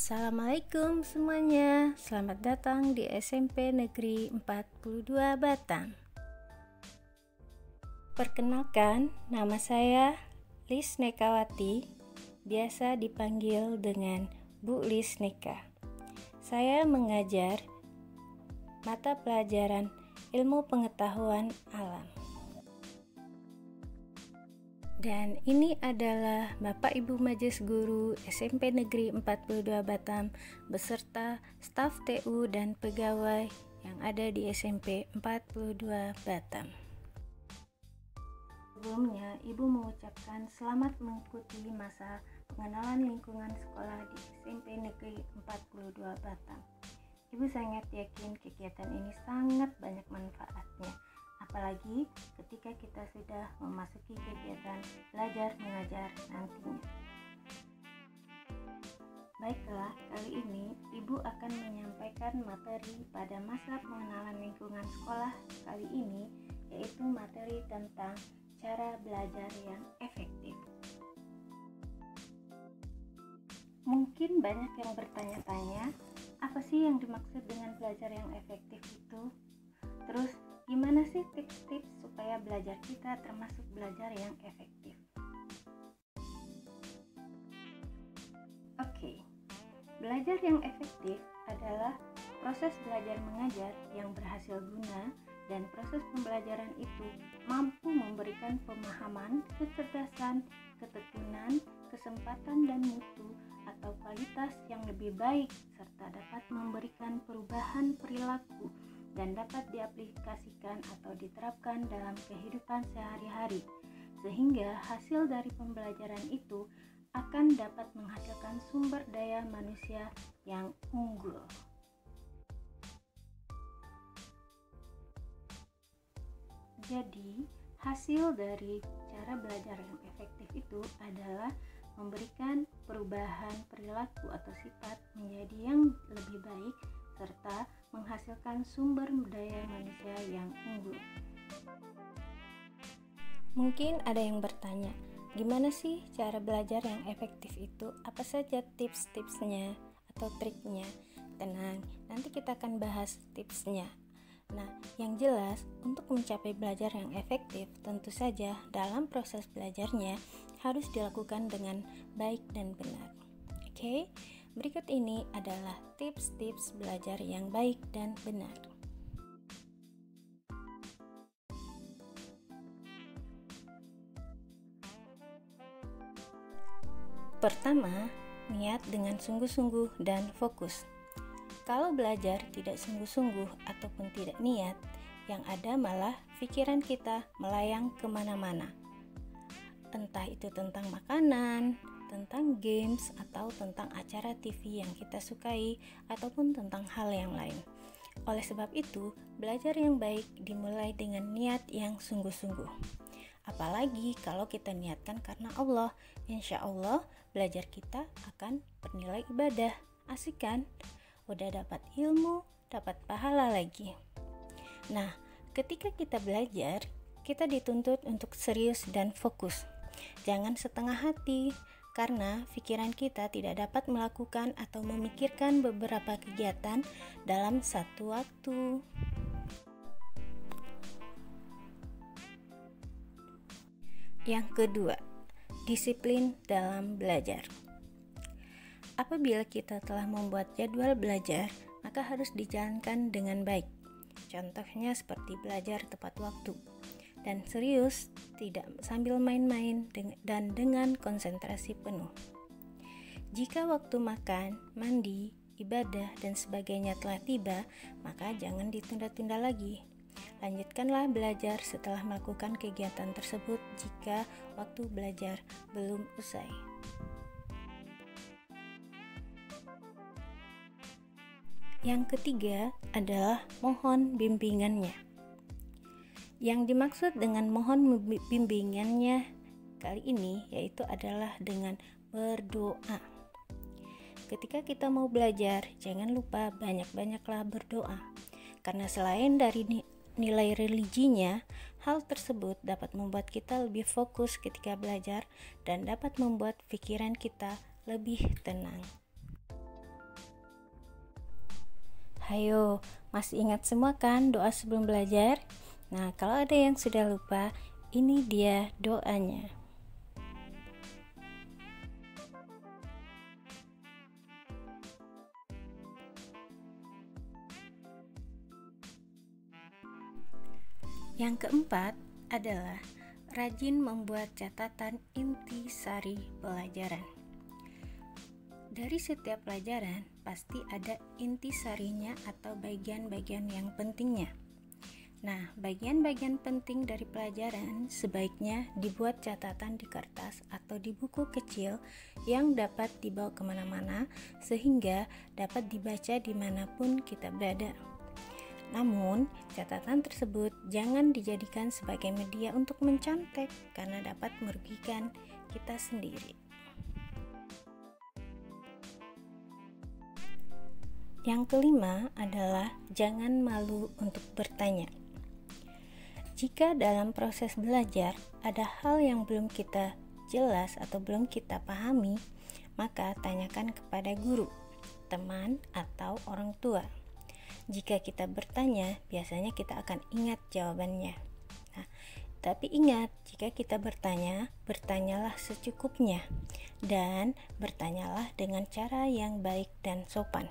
Assalamualaikum semuanya, selamat datang di SMP Negeri 42 Batam. Perkenalkan, nama saya Lis Nekawati, biasa dipanggil dengan Bu Lis Neka. Saya mengajar mata pelajaran Ilmu Pengetahuan Alam. Dan ini adalah Bapak Ibu Majelis Guru SMP Negeri 42 Batam beserta staf TU dan pegawai yang ada di SMP 42 Batam. Sebelumnya, Ibu mengucapkan selamat mengikuti masa pengenalan lingkungan sekolah di SMP Negeri 42 Batam. Ibu sangat yakin kegiatan ini sangat banyak manfaatnya, apalagi ketika kita sudah memasuki kegiatan belajar mengajar nantinya. Baiklah, kali ini Ibu akan menyampaikan materi pada masa pengenalan lingkungan sekolah kali ini, yaitu materi tentang cara belajar yang efektif. Mungkin banyak yang bertanya-tanya, apa sih yang dimaksud dengan belajar yang efektif itu? Terus, gimana sih tips-tips supaya belajar kita termasuk belajar yang efektif? Oke, belajar yang efektif adalah proses belajar mengajar yang berhasil guna dan proses pembelajaran itu mampu memberikan pemahaman, kecerdasan, ketekunan, kesempatan dan mutu atau kualitas yang lebih baik serta dapat memberikan perubahan perilaku dan dapat diaplikasikan atau diterapkan dalam kehidupan sehari-hari, sehingga hasil dari pembelajaran itu akan dapat menghasilkan sumber daya manusia yang unggul. Jadi, hasil dari cara belajar yang efektif itu adalah memberikan perubahan perilaku atau sifat menjadi yang lebih baik serta menghasilkan sumber daya manusia yang unggul. Mungkin ada yang bertanya, gimana sih cara belajar yang efektif itu? Apa saja tips-tipsnya atau triknya? Tenang, nanti kita akan bahas tipsnya. Nah, yang jelas untuk mencapai belajar yang efektif, tentu saja dalam proses belajarnya harus dilakukan dengan baik dan benar. Oke? Berikut ini adalah tips-tips belajar yang baik dan benar. Pertama, niat dengan sungguh-sungguh dan fokus. Kalau belajar tidak sungguh-sungguh ataupun tidak niat, yang ada malah pikiran kita melayang kemana-mana. Entah itu tentang makanan, tentang games, atau tentang acara TV yang kita sukai, ataupun tentang hal yang lain. Oleh sebab itu, belajar yang baik dimulai dengan niat yang sungguh-sungguh. Apalagi kalau kita niatkan karena Allah, insya Allah belajar kita akan bernilai ibadah. Asik kan? Udah dapat ilmu, dapat pahala lagi. Nah, ketika kita belajar, kita dituntut untuk serius dan fokus. Jangan setengah hati, karena pikiran kita tidak dapat melakukan atau memikirkan beberapa kegiatan dalam satu waktu. Yang kedua, disiplin dalam belajar. Apabila kita telah membuat jadwal belajar, maka harus dijalankan dengan baik. Contohnya seperti belajar tepat waktu dan serius, tidak sambil main-main dan dengan konsentrasi penuh. Jika waktu makan, mandi, ibadah, dan sebagainya telah tiba, maka jangan ditunda-tunda lagi. Lanjutkanlah belajar setelah melakukan kegiatan tersebut jika waktu belajar belum usai. Yang ketiga adalah mohon bimbingannya. Yang dimaksud dengan mohon bimbingannya kali ini yaitu adalah dengan berdoa. Ketika kita mau belajar, jangan lupa banyak-banyaklah berdoa. Karena selain dari nilai religinya, hal tersebut dapat membuat kita lebih fokus ketika belajar dan dapat membuat pikiran kita lebih tenang. Hayo, masih ingat semua kan doa sebelum belajar? Nah, kalau ada yang sudah lupa, ini dia doanya. Yang keempat adalah rajin membuat catatan intisari pelajaran. Dari setiap pelajaran pasti ada intisarinya atau bagian-bagian yang pentingnya. Nah, bagian-bagian penting dari pelajaran sebaiknya dibuat catatan di kertas atau di buku kecil yang dapat dibawa kemana-mana sehingga dapat dibaca dimanapun kita berada. Namun, catatan tersebut jangan dijadikan sebagai media untuk mencontek karena dapat merugikan kita sendiri. Yang kelima adalah jangan malu untuk bertanya. Jika dalam proses belajar ada hal yang belum kita jelas atau belum kita pahami, maka tanyakan kepada guru, teman, atau orang tua. Jika kita bertanya, biasanya kita akan ingat jawabannya. Nah, tapi ingat, jika kita bertanya, bertanyalah secukupnya dan bertanyalah dengan cara yang baik dan sopan.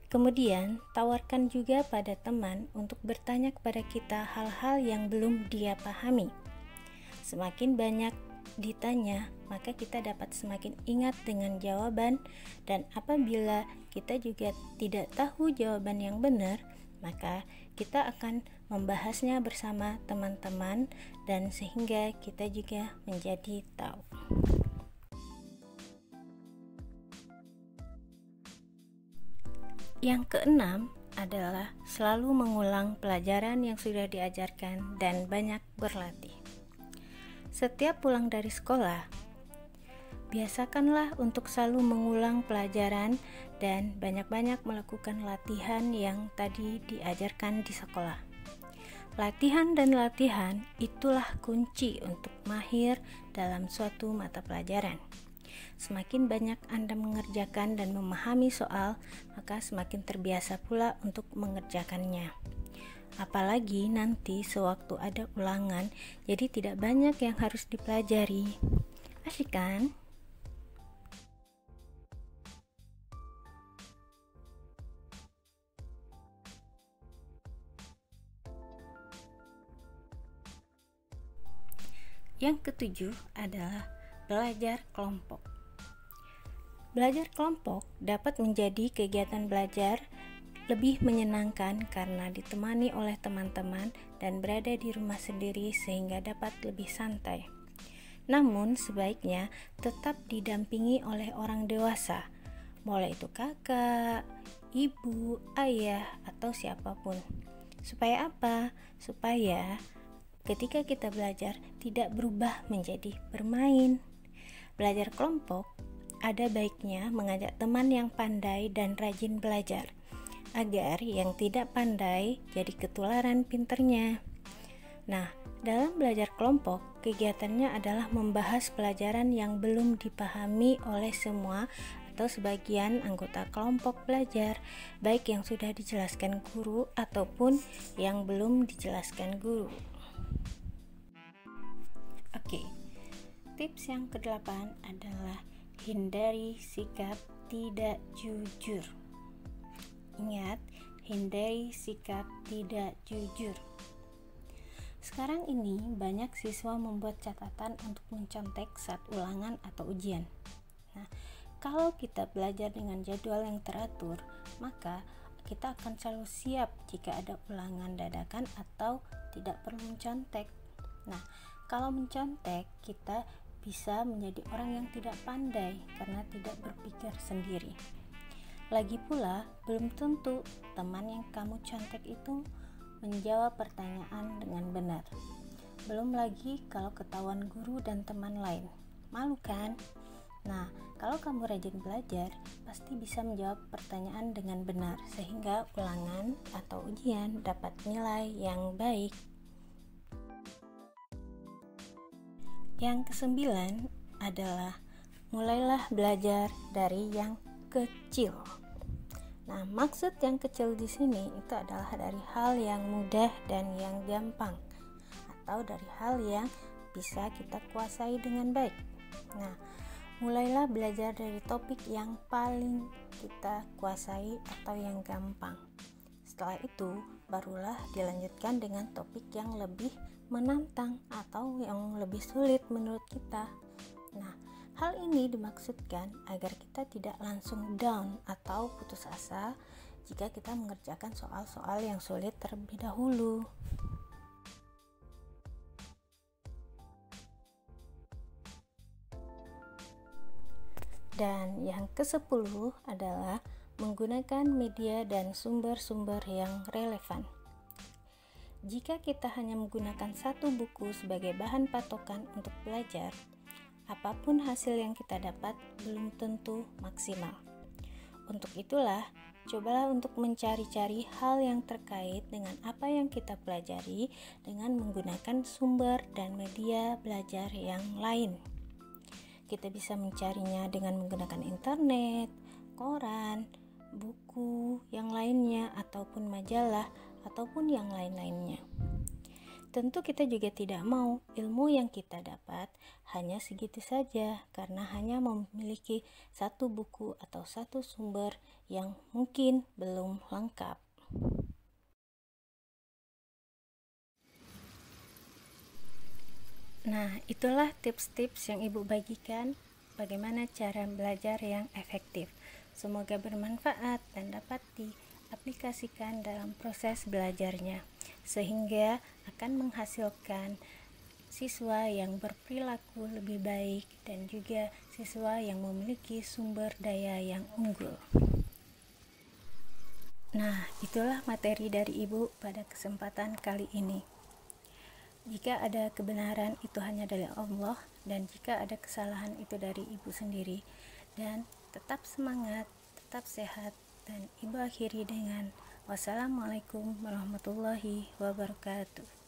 Kemudian, tawarkan juga pada teman untuk bertanya kepada kita hal-hal yang belum dia pahami. Semakin banyak ditanya, maka kita dapat semakin ingat dengan jawaban, dan apabila kita juga tidak tahu jawaban yang benar, maka kita akan membahasnya bersama teman-teman dan sehingga kita juga menjadi tahu. Yang keenam adalah selalu mengulang pelajaran yang sudah diajarkan dan banyak berlatih. Setiap pulang dari sekolah, biasakanlah untuk selalu mengulang pelajaran dan banyak-banyak melakukan latihan yang tadi diajarkan di sekolah. Latihan dan latihan itulah kunci untuk mahir dalam suatu mata pelajaran. Semakin banyak Anda mengerjakan dan memahami soal, maka semakin terbiasa pula untuk mengerjakannya. Apalagi nanti sewaktu ada ulangan, jadi tidak banyak yang harus dipelajari. Asyik kan? Yang ketujuh adalah belajar kelompok. Belajar kelompok dapat menjadi kegiatan belajar lebih menyenangkan karena ditemani oleh teman-teman dan berada di rumah sendiri sehingga dapat lebih santai. Namun sebaiknya tetap didampingi oleh orang dewasa, boleh itu kakak, ibu, ayah, atau siapapun. Supaya apa? Supaya ketika kita belajar tidak berubah menjadi bermain. Belajar kelompok ada baiknya mengajak teman yang pandai dan rajin belajar, agar yang tidak pandai jadi ketularan pinternya. Nah, dalam belajar kelompok, kegiatannya adalah membahas pelajaran yang belum dipahami oleh semua atau sebagian anggota kelompok belajar, baik yang sudah dijelaskan guru ataupun yang belum dijelaskan guru. Oke, tips yang ke-8 adalah hindari sikap tidak jujur. Ingat, hindari sikap tidak jujur. Sekarang ini banyak siswa membuat catatan untuk mencontek saat ulangan atau ujian. Nah, kalau kita belajar dengan jadwal yang teratur, maka kita akan selalu siap jika ada ulangan dadakan atau tidak perlu mencontek. Nah, kalau mencontek, kita bisa menjadi orang yang tidak pandai karena tidak berpikir sendiri. Lagi pula, belum tentu teman yang kamu contek itu menjawab pertanyaan dengan benar. Belum lagi kalau ketahuan guru dan teman lain. Malu kan? Nah, kalau kamu rajin belajar, pasti bisa menjawab pertanyaan dengan benar sehingga ulangan atau ujian dapat nilai yang baik. Yang ke-9 adalah mulailah belajar dari yang kecil. Nah, maksud yang kecil di sini itu adalah dari hal yang mudah dan yang gampang, atau dari hal yang bisa kita kuasai dengan baik. Nah, mulailah belajar dari topik yang paling kita kuasai atau yang gampang. Setelah itu, barulah dilanjutkan dengan topik yang lebih menantang atau yang lebih sulit menurut kita. Nah, hal ini dimaksudkan agar kita tidak langsung down atau putus asa jika kita mengerjakan soal-soal yang sulit terlebih dahulu. Dan yang ke-10 adalah menggunakan media dan sumber-sumber yang relevan. Jika kita hanya menggunakan satu buku sebagai bahan patokan untuk belajar, apapun hasil yang kita dapat belum tentu maksimal. Untuk itulah, cobalah untuk mencari-cari hal yang terkait dengan apa yang kita pelajari dengan menggunakan sumber dan media belajar yang lain. Kita bisa mencarinya dengan menggunakan internet, koran, buku yang lainnya, ataupun majalah, ataupun yang lain-lainnya. Tentu kita juga tidak mau ilmu yang kita dapat hanya segitu saja, karena hanya memiliki satu buku atau satu sumber yang mungkin belum lengkap. Nah, itulah tips-tips yang Ibu bagikan bagaimana cara belajar yang efektif. Semoga bermanfaat dan dapat diaplikasikan dalam proses belajarnya, sehingga akan menghasilkan siswa yang berperilaku lebih baik dan juga siswa yang memiliki sumber daya yang unggul. Nah, itulah materi dari Ibu pada kesempatan kali ini. Jika ada kebenaran itu hanya dari Allah, dan jika ada kesalahan itu dari Ibu sendiri. Dan tetap semangat, tetap sehat, dan Ibu akhiri dengan wassalamualaikum warahmatullahi wabarakatuh.